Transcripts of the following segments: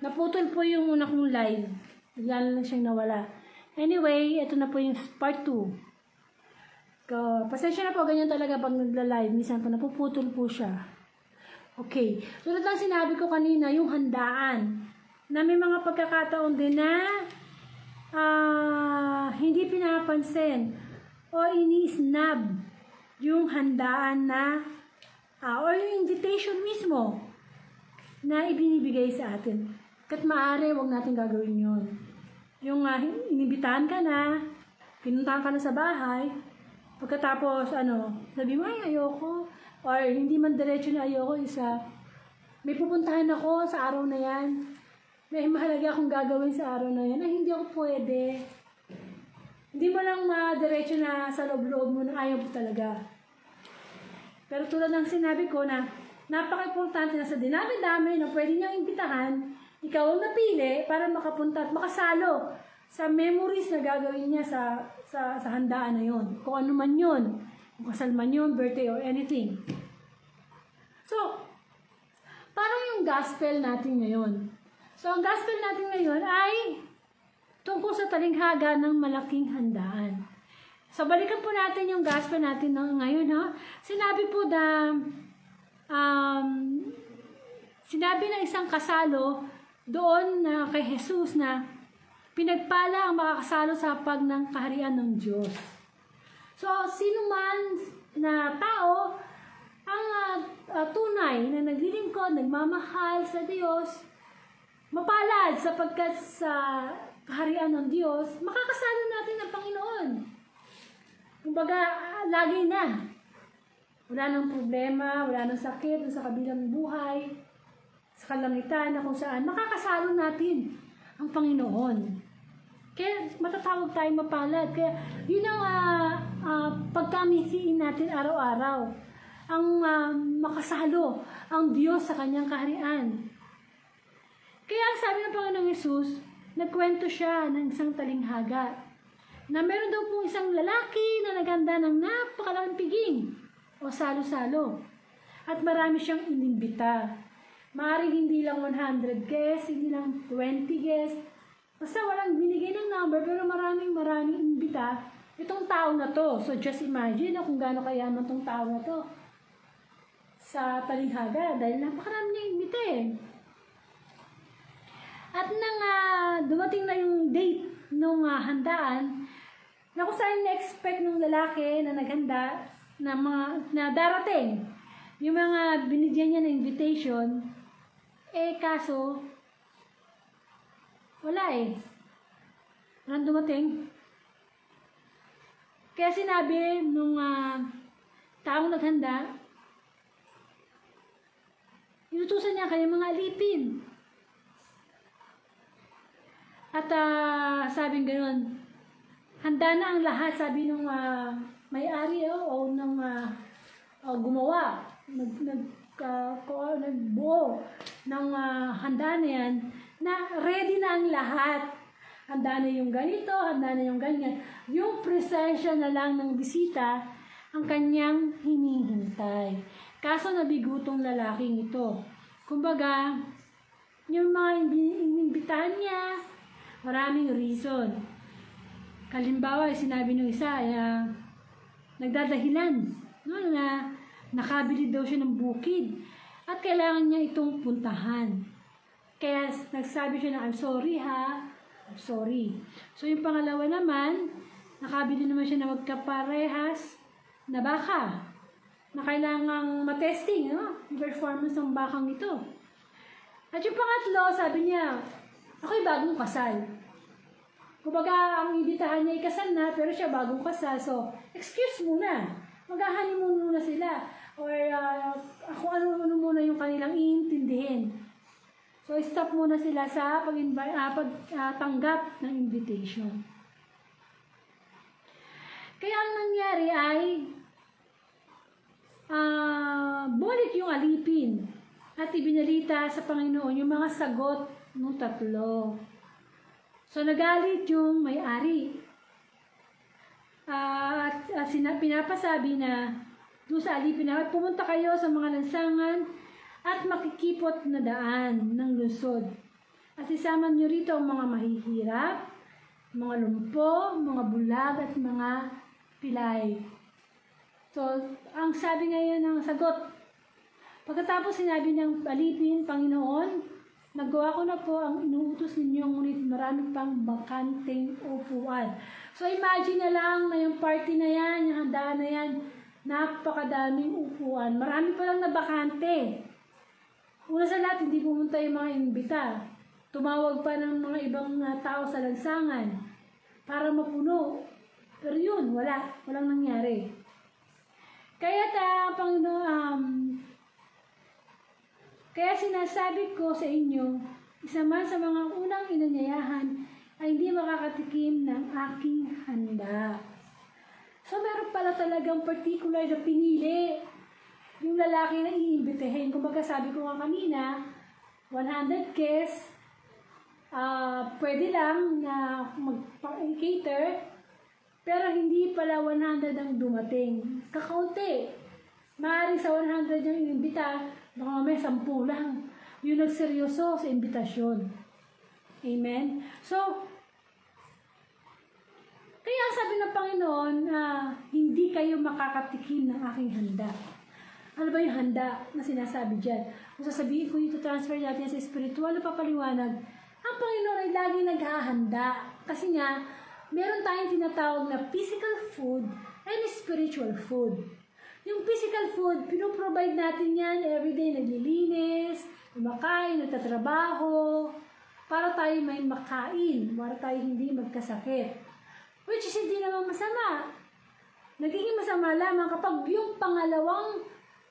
Naputol po yung una kong live. Bigla lang siyang nawala. Anyway, ito na po yung part 2. Pasensya na po, ganyan talaga pag nagla-live. Minsan po napuputol po siya. Okay. Tulad lang sinabi ko kanina, yung handaan. Na may mga pagkakataon din na hindi pinapansin o ini-snub yung handaan na or yung invitation mismo na ibinibigay sa atin. Kat maaari, huwag natin gagawin yun. Yung inibitahan ka na, pinuntahan ka na sa bahay, pagkatapos, sabi mo, ay, ayoko, or hindi man diretso na ayoko, may pupuntahan ako sa araw na yan, may mahalaga akong gagawin sa araw na yan, ay, hindi ako pwede. Hindi mo lang diretso na sa loob-loob mo na ayaw mo talaga. Pero tulad ng sinabi ko na, napaka-importante na sa dinami-dami na pwede niyang imbitahan, ikaw ang napili para makapunta at makasalo sa memories na gagawin niya sa handaan na yon. Kung ano man yun, kung kasal man yun, birthday or anything. So, parang yung gospel natin ngayon. So, ang gospel natin ngayon ay tungkol sa talinghaga ng malaking handaan. So, balikan po natin yung gospel natin ngayon. Sinabi po na sinabi ng isang kasalo doon kay Jesus na pinagpala ang makakasalo sa hapag ng kaharian ng Diyos. So, sino man na tao ang tunay na naglilingkod, nagmamahal sa Diyos, mapalad sapagkat sa kaharian ng Diyos, makakasalo natin ang Panginoon. Kumbaga, lagi na. Wala nang problema, wala nang sakit, sa kabilang buhay, sa kalangitan na kung saan, makakasalo natin ang Panginoon. Kaya matatawag tayong mapalad. Kaya yun ang pagkamisiin natin araw-araw. Ang makasalo ang Diyos sa kanyang kaharian. Kaya ang sabi ng Panginoong Hesus, nagkwento siya ng isang talinghaga na meron daw pong isang lalaki na naganda ng napakalaking piging o salo-salo. At marami siyang inimbita. Maaaring hindi lang 100 guests, hindi lang 20 guests. Basta walang binigay ng number, pero maraming imbita itong tao na to. So just imagine kung gaano kayaman itong tao na to sa talinghaga dahil napakarami niya imbita eh. At nang dumating na yung date ng handaan, na kung saan na-expect ng lalaki na naghanda na darating yung mga binigyan niya na invitation, kaso wala walang dumating. Kaya sinabi nung taong naghanda, inutusan niya kanyang mga alipin. At sabing gano'n, handa na ang lahat, sabi nung may-ari o nung gumawa, nagbuo ng handa na yan, na ready na ang lahat. Handa na yung ganito, handa na yung ganyan. Yung presensya na lang ng bisita ang kanyang hinihintay. Kaso nabigutong lalaking ito. Kumbaga, yung mga inimbitahan niya, maraming reason. Kalimbawa, sinabi ng isa, nagdadahilan, na nakabili daw siya ng bukid at kailangan niya itong puntahan. Kaya nagsabi siya na, I'm sorry I'm sorry. So yung pangalawa naman, nakabili naman siya na magkaparehas na baka na kailangang matesting, yung performance ng bakang ito. At yung pangatlo, sabi niya, ako'y bagong kasal. Kumbaga, ang ibitahan niya ikasal na, pero siya bagong kasal. So, excuse muna. Mag-honeymoon muna sila. Or kung ano muna yung kanilang iintindihin. So, stop muna sila sa pagtanggap ng invitation. Kaya ang nangyari ay bumalik yung alipin at ibinalita sa Panginoon yung mga sagot ng tatlo. So, nagalit yung may-ari. At pinapasabi na doon sa alipin na pumunta kayo sa mga lansangan at makikipot na daan ng lungsod. At isama niyo rito ang mga mahihirap, mga lumpo, mga bulag at mga pilay. So, ang sabi ngayon ng sagot, pagkatapos sinabi ng alipin, Panginoon, nagawa ko na po ang inuutos ninyo, ngunit marami pang bakanteng upuan. So, imagine na lang na yung party na yan, yung handaan na yan, napakadaming upuan. Marami pa lang na bakante. Una sa lahat, hindi pumunta yung mga imbita. Tumawag pa ng mga ibang tao sa lansangan para mapuno. Pero yun, walang nangyari. Kaya kaya sinasabi ko sa inyo, isa man sa mga unang inanyayahan ay hindi makakatikim ng aking handa. So meron pala talagang particular na pinili yung lalaki na iimbitahin. Kung sabi ko nga kanina, 100 guests, pwede lang na mag-cater, pero hindi pala 100 ang dumating. Kakaunti. Maaaring sa 100 yung inimbita, baka may 10 lang yung nagseryoso sa imbitasyon. Amen? So, kaya sabi ng Panginoon, hindi kayo makakatikim ng aking handa. Ano ba yung handa na sinasabi dyan? Kung sasabihin ko ito, transfer natin sa spiritual na papaliwanag, ang Panginoon ay lagi naghahanda. Kasi nga, meron tayong tinatawag na physical food and spiritual food. Yung physical food, pinoprovide natin yan everyday, naglilinis, kumakain, nagtatrabaho, para tayo may makain, para tayo hindi magkasakit. Which is hindi naman masama. Nagiging masama lamang kapag yung pangalawang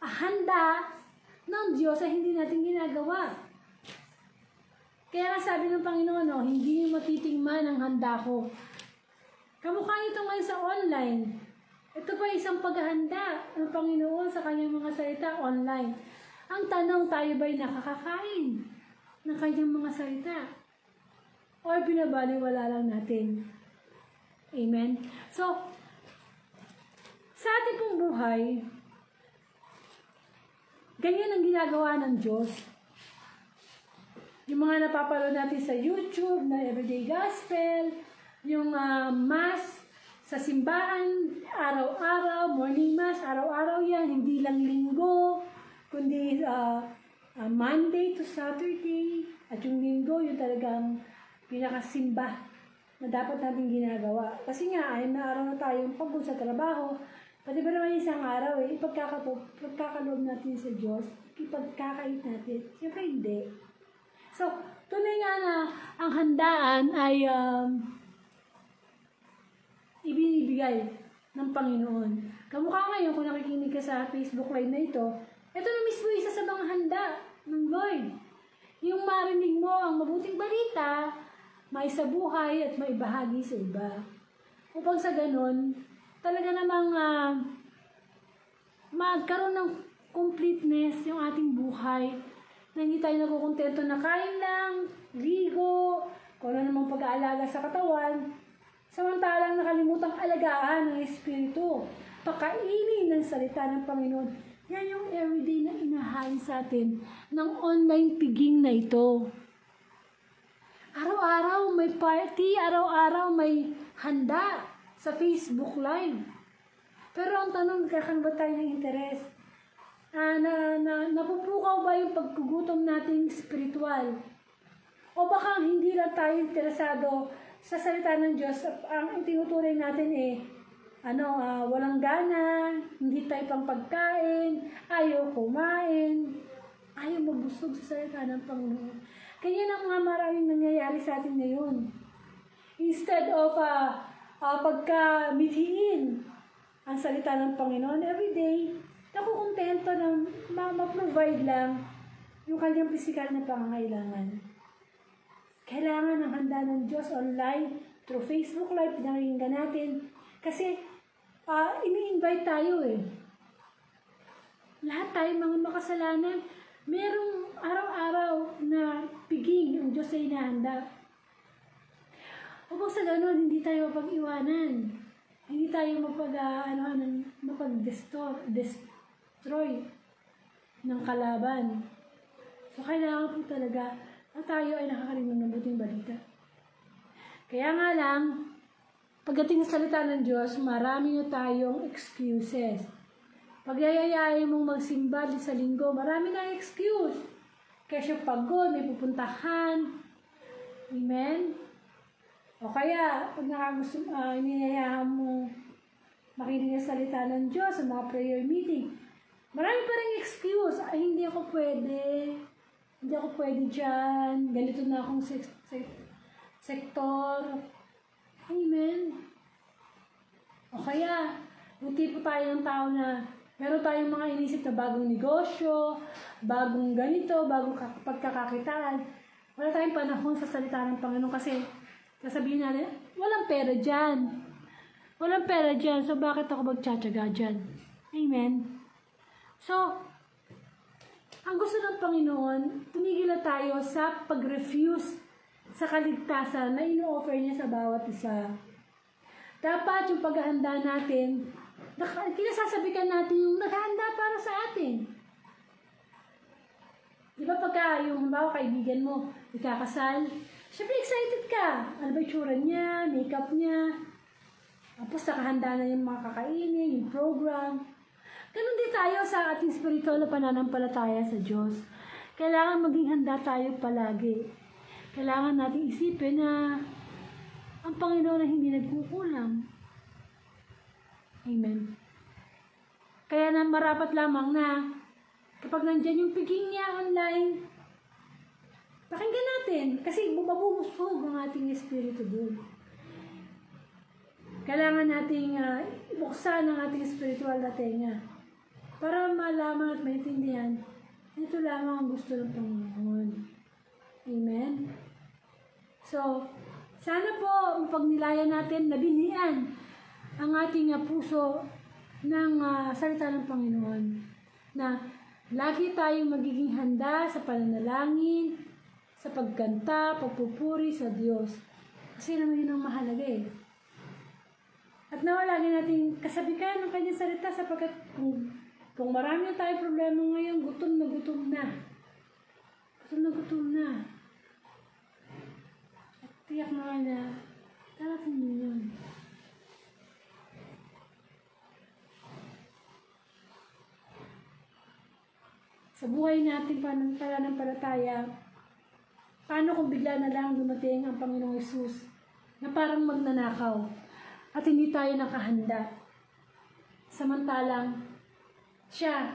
handa ng Diyos ay hindi natin ginagawa. Kaya sabi ng Panginoon, hindi niyo matitingman ang handa ko. Kamukha nito ngayon sa online. Ito pa isang paghahanda ng Panginoon sa kanyang mga salita online. Ang tanong, tayo ba'y nakakakain ng kanyang mga salita? O binabaliwala lang natin? Amen? So, sa ating pong buhay, ganyan ang ginagawa ng Diyos. Yung mga napapanood natin sa YouTube na Everyday Gospel, yung Mass sa simbahan, araw-araw, morning Mass, araw-araw yan, hindi lang linggo, kundi Monday to Saturday, at yung linggo, yung talagang pinakasimba na dapat natin ginagawa. Kasi nga, ay na araw na tayong pagod sa trabaho, pati ba naman isang araw ipagkakaloob natin sa Diyos, ipagkakait natin. Siyempre hindi. So, tunay nga na ang handaan ay ibinibigay ng Panginoon. Kamukha ngayon, kung nakikinig ka sa Facebook Live na ito na mismo isa sa mga handa ng Lord. Yung marinig mo ang mabuting balita, maisabuhay at maibahagi sa iba. Upang sa ganon, talaga namang magkaroon ng completeness yung ating buhay, na hindi tayo nakukontento na kain lang, ligo, kung ano namang pag-aalaga sa katawan, samantalang nakalimutang alagaan ng Espiritu. Pakainin ng salita ng Panginoon. Yan yung everyday na inahain sa atin ng online piging na ito. Araw-araw may party, araw-araw may handa sa Facebook Live. Pero ang tanong, kakaroon ba tayo ng interes? Napupukaw ba yung pagkugutom nating spiritual? O baka hindi lang tayo interesado sa salita ng Diyos, ang tinuturing natin walang gana, hindi tayo pang pagkain, ayaw kumain, ayaw mabusog sa salita ng Panginoon. Kanya na mga maraming nangyayari sa atin ngayon. Instead of pagka-mithiin ang salita ng Panginoon everyday, nakukontento na ma-provide lang yung kanyang pisikal na pangangailangan. Kailangan ng handa ng Diyos online, through Facebook Live, pinakinggan natin. Kasi, ini-invite tayo Lahat tayo mga makasalanan, merong araw-araw na piging yung Diyos ay inahanda. Upang sa ganun, hindi tayo mapag-iwanan. Hindi tayo mapag-destroy ng kalaban. So, kailangan po talaga at tayo ay nakakarinig ng mabuting balita. Kaya nga lang, pagdating sa salita ng Diyos, marami na tayong excuses. Pag yayayain mong magsimba sa linggo, marami na excuse. Kasi pagod, may pupuntahan. Amen? O kaya, pag iniyayahan mo makinig sa salita ng Diyos sa mga prayer meeting, marami pa rin excuse. Ay, hindi ako pwede. Hindi ako pwede dyan. Ganito na akong sektor. Amen? O kaya, buti po tayo ng tao na meron tayong mga inisip na bagong negosyo, bagong ganito, bagong pagkakakitaan. Wala tayong panahon sa salita ng Panginoon kasi sasabihin natin, walang pera dyan. Walang pera dyan, so bakit ako magtsatsaga dyan? Amen? So, ang gusto ng Panginoon, tumigil na tayo sa pag-refuse sa kaligtasan na ino-offer niya sa bawat isa. Dapat yung paghahanda natin, kinasasabikan natin yung naghahanda para sa atin. Di ba pagka yung halimbawa kaibigan mo, ikakasal, syempre excited ka. Ano ba yung tsura niya, makeup niya, tapos nakahanda na yung mga kakainin, yung program. Ganun din tayo sa ating spiritual na pananampalataya sa Diyos. Kailangan maging handa tayo palagi. Kailangan natin isipin na ang Panginoon na hindi nagkukulang. Amen. Kaya na marapat lamang na kapag nandyan yung piging niya online, pakinggan natin kasi mabubuspog ang ating espiritu doon. Kailangan nating ibuksan ang ating spiritual na tenga para malaman at maintindihan ito lamang ang gusto ng Panginoon. Amen? So, sana po pagnilayan natin, nabinian ang ating puso ng salita ng Panginoon na lagi tayong magiging handa sa pananalangin, sa pagkanta, pagpupuri sa Diyos. Kasi naman yun ang mahalaga eh. At nawalagi natin kasabikan ng kanyang salita sapagkat kung marami na tayong problema ngayon, gutom na gutom na. Gutom na gutom na. At tiyak na darating mo yun. Sa buhay natin pananampalataya, paano kung bigla na lang dumating ang Panginoong Hesus na parang magnanakaw at hindi tayo nakahanda? Samantalang, siya,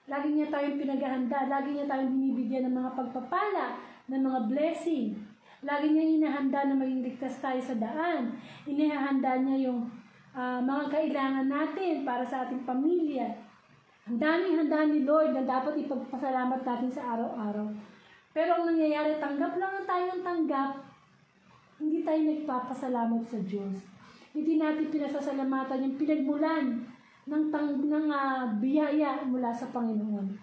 lagi niya tayong pinaghahanda, lagi niya tayong binibigyan ng mga pagpapala, ng mga blessing. Lagi niya inahanda na maging ligtas tayo sa daan. Inahanda niya yung mga kailangan natin para sa ating pamilya. Ang daming handa ni Lord na dapat ipagpasalamat natin sa araw-araw. Pero ang nangyayari, tanggap lang tayong tanggap, hindi tayo nagpapasalamat sa Diyos. Hindi natin pinasasalamatan yung pinagmulan ng biyaya mula sa Panginoon.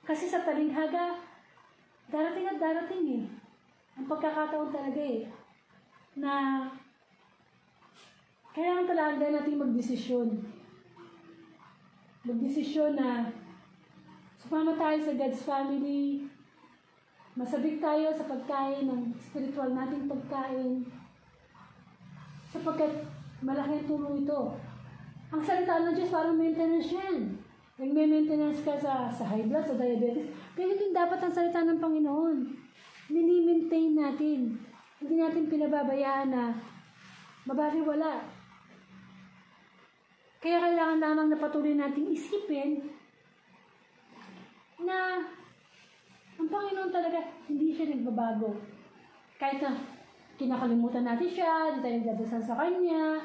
Kasi sa talinghaga, darating at darating eh. Ang pagkakataon talaga eh, na kailangan talaga natin magdesisyon. Magdesisyon na sumama tayo sa God's family, masabik tayo sa pagkain ng spiritual nating pagkain, sapagkat malaki ang tulong ito. Ang salita ng Diyos parang maintenance yan. Nagme-maintenance ka sa high blood, sa diabetes. Kaya din dapat ang salita ng Panginoon. Mini-maintain natin. Hindi natin pinababayaan na mabaliwala. Kaya kailangan lamang na patuloy nating isipin na ang Panginoon talaga hindi siya nagbabago. Kahit na kinakalimutan natin siya, hindi tayo nagdadasal sa Kanya,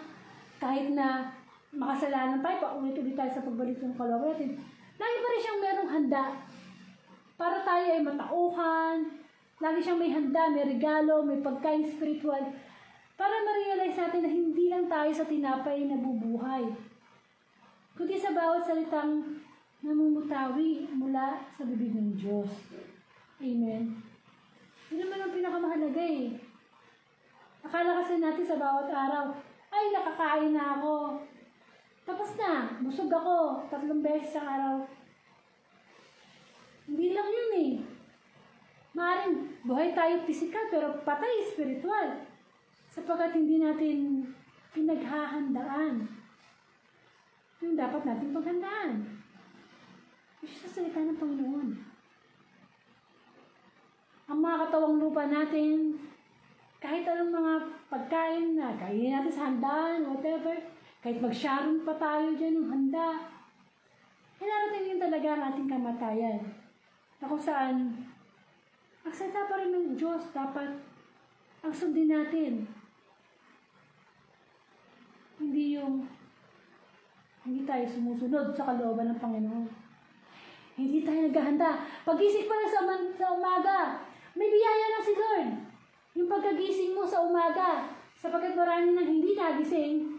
kahit na makasalanan tayo, paulit-ulit tayo sa pagbalik ng kalooban natin, lagi pa rin siyang merong handa para tayo ay matauhan, lagi siyang may handa, may regalo, may pagkain spiritual, para ma-realize natin na hindi lang tayo sa tinapay nabubuhay, kundi sa bawat salitang namumutawi mula sa bibig ng Diyos. Amen. Yun naman ang pinakamahalaga eh. Akala kasi natin sa bawat araw, ay nakakain na ako. Tapos na, busog ako 3 beses sa araw. Hindi lang yun eh. Maaaring buhay tayo pisikal pero patay spiritual. Sapagkat hindi natin pinaghahandaan yung dapat natin paghandaan. Kasi sa salita ng Panginoon. Ang mga katawang lupa natin, kahit anong mga pagkain na kainin natin sa handaan, whatever, kahit mag-sharon pa tayo dyan ng handa, hinarating din talaga ang ating kamatayan. Na kung saan, ang salita pa rin ng Diyos, dapat ang sundin natin. Hindi tayo sumusunod sa kalooban ng Panginoon. Hindi tayo naghahanda. Pagising pa lang sa umaga, may biyaya na si Lord. Yung pagkagising mo sa umaga, sapagkat marami nang hindi nagising,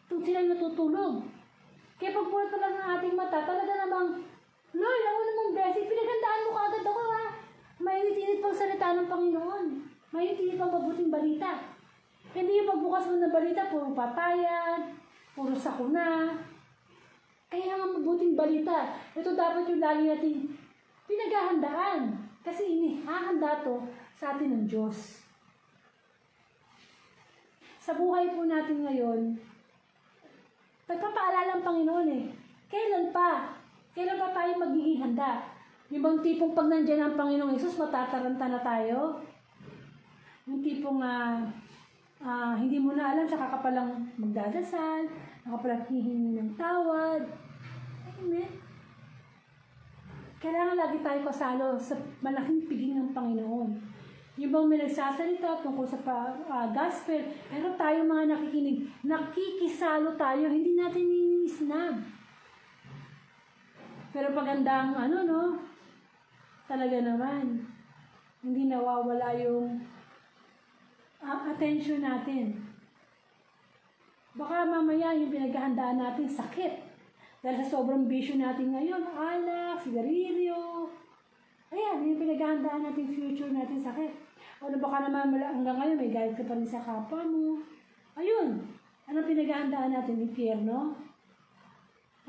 sila natutulog. Kaya pagbulat pa lang ng ating mata, talaga namang, Lord, ang una mong blessing, pinaghandaan mo kaagad ako ha. Mainit-init pang salita ng Panginoon. Mainit-init pang mabuting balita. Hindi yung pagbukas mo ng balita, puro patayan, puro sakuna. Kaya nga mabuting balita. Ito dapat yung lagi natin pinaghahandaan. Kasi inihahanda to sa atin ng Diyos. Sa buhay po natin ngayon, nagpapaalala ang Panginoon Kailan pa? Kailan pa tayo magiging handa? Yung bang tipong pag nandiyan ang Panginoong Hesus, matataranta na tayo? Yung tipong hindi mo na alam, saka ka palang magdadasal, saka palang hihingi ng tawad. Amen? Kailangan lagi tayo kasalo sa malaking piging ng Panginoon. Yung bang may nagsasalita tungkol sa gospel, pero tayo mga nakikinig, nakikisalo tayo, hindi natin iniisnab. Pero pagandang talaga naman, hindi nawawala yung attention natin. Baka mamaya yung pinaghahandaan natin sakit. Dahil sa sobrang bisyo natin ngayon, alak, sigarilyo. Ayan, yung pinaghahandaan natin future natin sakit. O baka naman hanggang ngayon may galit ka pa rin sa kapwa mo. Ayun, anong pinaghahandaan natin? Impyerno?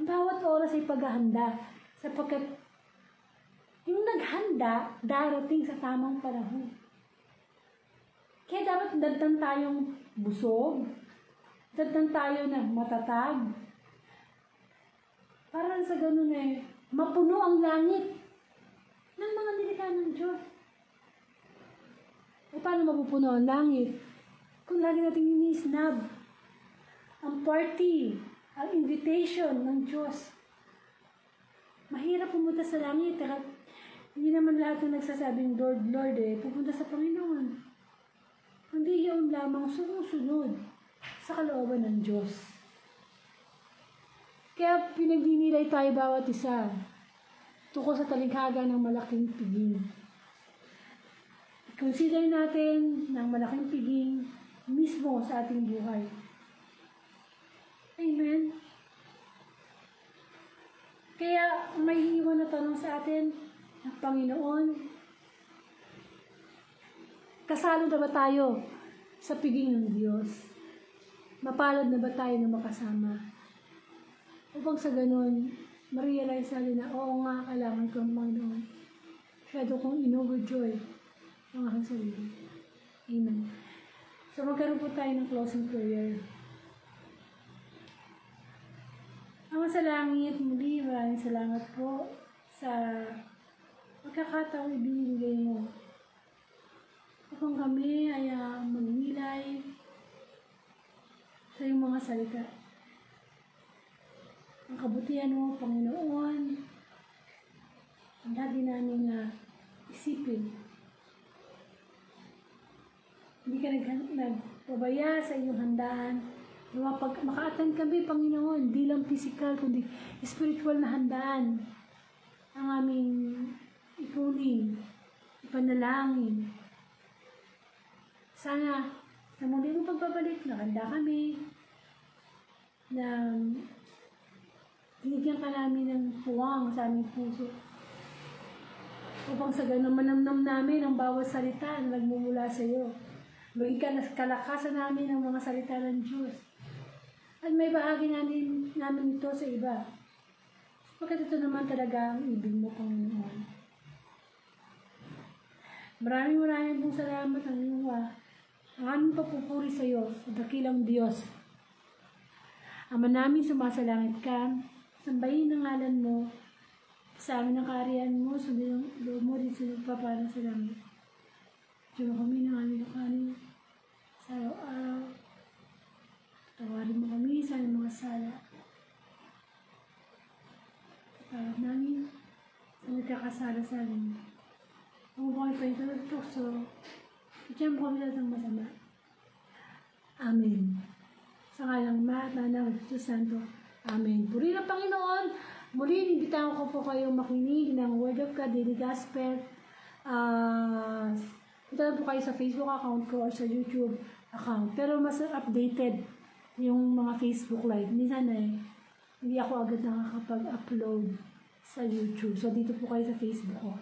Ang bawat oras ay paghahanda. Sapagkat yung naghanda, darating sa tamang panahon. Kaya dapat dantan tayong busog, dantan tayo na matatag. Para sa ganun mapuno ang langit ng mga nilikha ng Diyos. Paano mapupuno ang langit? Kung lagi natin inisnab ang party, ang invitation ng Diyos. Mahirap pumunta sa langit. Hindi naman lahat ng nagsasabing Lord, Lord pupunta sa Panginoon. Hindi yun lamang sumusunod sa kalooban ng Diyos. Kaya pinagdinilay tayo bawat isa tungkol sa talikhaga ng malaking piging. Consider natin ng malaking piging mismo sa ating buhay. Amen? Kaya may iwan na tanong sa atin ng Panginoon, kasalo na ba tayo sa piging ng Diyos? Mapalad na ba tayo na makasama? Upang sa ganun, ma-realize natin na, oo nga, kailangan ko ang Panginoon. Masyado kong in-overjoy ang aking sarili. Amen. So, magkaroon po tayo ng closing prayer. Ama sa langit, muli, maraming salamat po sa pagkakataong ibinigay mo. Upang kami ay magnilay sa iyong mga salita. Ang kabutihan mo, Panginoon, ang lagi namin isipin. Hindi ka nagpabaya sa iyong handaan. Maka-attend kami, Panginoon, di lang physical, kundi spiritual na handaan. Ang aming ipunin, ipanalangin. Sana, sa muli mo pagbabalik, nakanda kami, na binigyan ka namin ng puwang sa aming puso. Upang sa ganun manamnam namin ang bawat salita na nagmumula sa iyo. Maging kalakasan namin ang mga salita ng Diyos. At may bahagi namin ito sa iba. Sapagkat ito naman talaga ang ibig mo, Panginoon. Maraming pong salamat ang aming papupuri sa iyo, sa dakilang Diyos. Ama namin, sumasalangit ka, sambahin ang ngalan mo, sa amin ang kaharian mo, sundin ang loob mo din sa para sa langit. Diyan kami ng aming kanin sa araw-araw. Tawarin mo kami sa aming mga sala. Tawarin namin sa nagkakasala sa amin. Kung kami pa ito ng tukso, diyan mo kami sa masama. Amen. Sa ngalang Ma, Anak, at Espiritu Santo. Amen. Puri ng Panginoon. Muli, inimbitahan ko po kayong makinig ng Word of God, Daily Gospel. Punta na po kayo sa Facebook account ko or sa YouTube account. Pero mas updated yung mga Facebook Live. Minsan hindi ako agad nakakapag-upload sa YouTube. So, dito po kayo sa Facebook ko.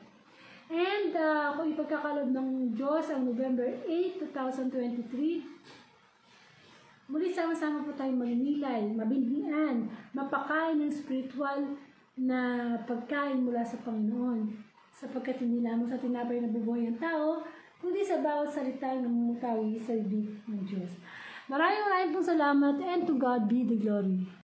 And kung ipagkakalob ng Diyos ang November 8, 2023, muli sama-sama po tayong magnilay, mabinhian, mapakain ng spiritual na pagkain mula sa Panginoon. Sapagkat hindi lamang sa tinapay na bubuhay ang tao, kundi sa bawat salita ng namumutawi sa bibig ng Diyos. Maraming pong salamat, and to God be the glory.